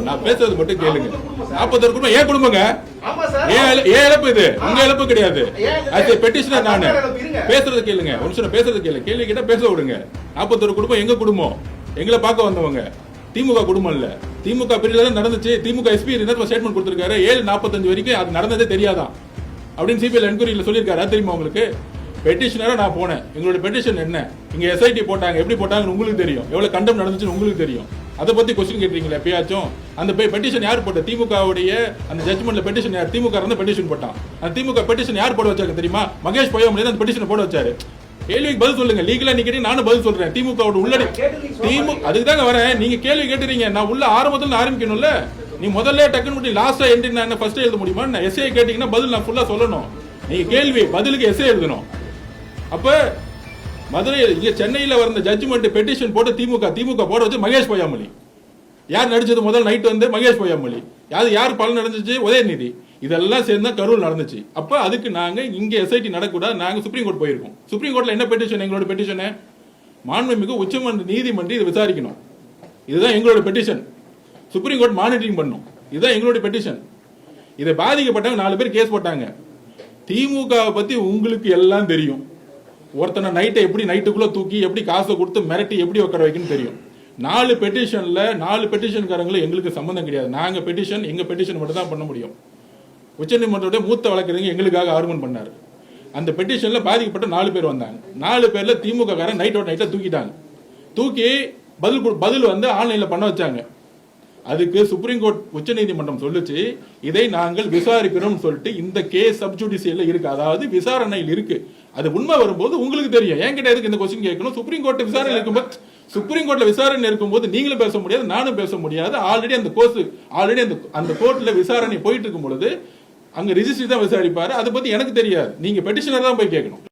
நான் பேசுறது மட்டும் கேளுங்க. 41 குடும்பம் ஏன் குடும்பங்க? ஏன் இழப்பு இது? உங்க இழப்பு கிடையாது. அது பெட்டிஷனர் நானு. பேசுறது கேளுங்க. ஒரு நிமிஷம் பேசுறது கேளுங்க. கேள்வி கேட்டா பேச விடுங்க. 41 குடும்பம் எங்க குடும்பம்? எங்களை பார்க்க வந்தவங்க. திமுக குடும்பம் இல்ல. திமுக பிரிவுல தான் நடந்துச்சு. திமுக எஸ்பி ஸ்டேட்மெண்ட் கொடுத்திருக்காரு. 7:45 வரைக்கும் அது நடந்ததே தெரியாதான் அப்படின்னு சிபிஎல் என்கொயரியில சொல்லியிருக்காரு. அது தெரியுமா உங்களுக்கு? பெட்டிஷனரா நான் போனேன். எங்களோட பெட்டிஷன் என்ன, இங்க எஸ்ஐடி போட்டாங்க, எப்படி போட்டாங்கன்னு உங்களுக்கு தெரியும், எவ்வளவு கண்டம் நடந்துச்சுன்னு உங்களுக்கு தெரியும். அதை பத்தி கொஸ்டின் கேட்டீங்களா எப்பயாச்சும்? அந்த பெட்டிஷன் யார் போட்ட? திமுகவுடைய அந்த ஜட்மெண்ட்ல பெட்டிஷன் யார்? திமுக இருந்த பெட்டிஷன் போட்டான். அந்த திமுக பெட்டிஷன் யார் போட வச்சாங்க தெரியுமா? மகேஷ் பொய்யாமொழி அந்த பெட்டிஷன் போட வச்சாரு. கேள்விக்கு பதில் சொல்லுங்க. லீகலா நீங்க நானும் பதில் சொல்றேன். திமுக உள்ளடி அதுக்கு தாங்க வரேன். நீங்க கேள்வி கேட்டுறீங்க. நான் உள்ள ஆரம்பத்துல ஆரம்பிக்கணும்ல. நீ முதல்ல டக்குன்னு லாஸ்டா என்ட்ரி நான் ஃபர்ஸ்ட் எழுத முடியுமா? நான் எஸ்ஏ கேட்டீங்கன்னா பதில் நான் ஃபுல்லா சொல்லணும். நீங்க கேள்வி பதிலுக்கு எஸ்ஏ எழுதணும். அப்ப மதுரை இங்க சென்னையில வந்த ஜட்ஜ்மெண்ட் பெட்டிஷன் போட்டு திமுக போட வச்சு மகேஷ் பொய்யாமொழி. யார் நடிச்சது? முதல் நைட் வந்து மகேஷ் பொய்யாமொழி. யார் பலன் நடந்துச்சு? உதயநிதி. இதெல்லாம் சேர்ந்து கரூர் நடந்துச்சு. அப்ப அதுக்கு நாங்க இங்க எஸ்ஐடி நடக்கூடாது, நாங்க சுப்ரீம் கோர்ட் போயிருக்கோம். சுப்ரீம் கோர்ட்ல என்ன பெட்டிஷன்? எங்களோட பெட்டிஷன் மாண்புமிகு உச்சமன்ற நீதிமன்றம் இதை விசாரிக்கணும். இதுதான் எங்களோட பெட்டிஷன். சுப்ரீம் கோர்ட் மானிட்டரிங் பண்ணும். இதுதான் எங்களோட பெட்டிஷன். இதை பாதிக்கப்பட்டவங்க 4 பேர் கேஸ் போட்டாங்க. திமுக பத்தி உங்களுக்கு எல்லாம் தெரியும். ஒருத்தனை நைட்டை எப்படி நைட்டுக்குள்ள தூக்கி எப்படி காசை கொடுத்து மிரட்டி எப்படி உட்கார வைக்கணும்னு தெரியும். 4 பெட்டிஷன்ல 4 பெட்டிஷன்காரங்களும் எங்களுக்கு சம்பந்தம் கிடையாது. நாங்க பெட்டிஷன் எங்க பெட்டிஷன் மட்டும் தான் பண்ண முடியும். உச்சநீதிமன்றத்துடைய மூத்த வழக்கறிஞர் எங்களுக்காக ஆர்குமெண்ட் பண்ணாரு. அந்த பெட்டிஷன்ல பாதிக்கப்பட்ட 4 பேர் வந்தாங்க. 4 பேர்ல திமுக காரன் நைட்டை தூக்கிட்டாங்க. தூக்கி பதில் வந்து ஆன்லைன்ல பண்ண வச்சாங்க. அதுக்கு சுப்ரீம் கோர்ட் உச்சநீதிமன்றம் சொல்லுச்சு, இதை நாங்கள் விசாரிக்கிறோம் சொல்லிட்டு இந்த கேஸ் சப்ஜுடிஷியல்ல இருக்கு, அதாவது விசாரணையில் இருக்கு. அது உண்மை வரும்போது உங்களுக்கு தெரியும். என்கிட்ட எதுக்கு இந்த கொஸ்டின் கேட்கணும்? சுப்ரீம் கோர்ட் விசாரணை இருக்கும்போது, சுப்ரீம் கோர்ட்ல விசாரணை இருக்கும்போது நீங்களும் பேச முடியாது, நானும் பேச முடியாது. ஆல்ரெடி அந்த கோர்ட்ல விசாரணை போயிட்டு இருக்கும் பொழுது அங்க ரிஜிஸ்ட்ரி தான் விசாரிப்பாரு. அதை பத்தி எனக்கு தெரியாது. நீங்க பெட்டிஷனர் தான் போய் கேட்கணும்.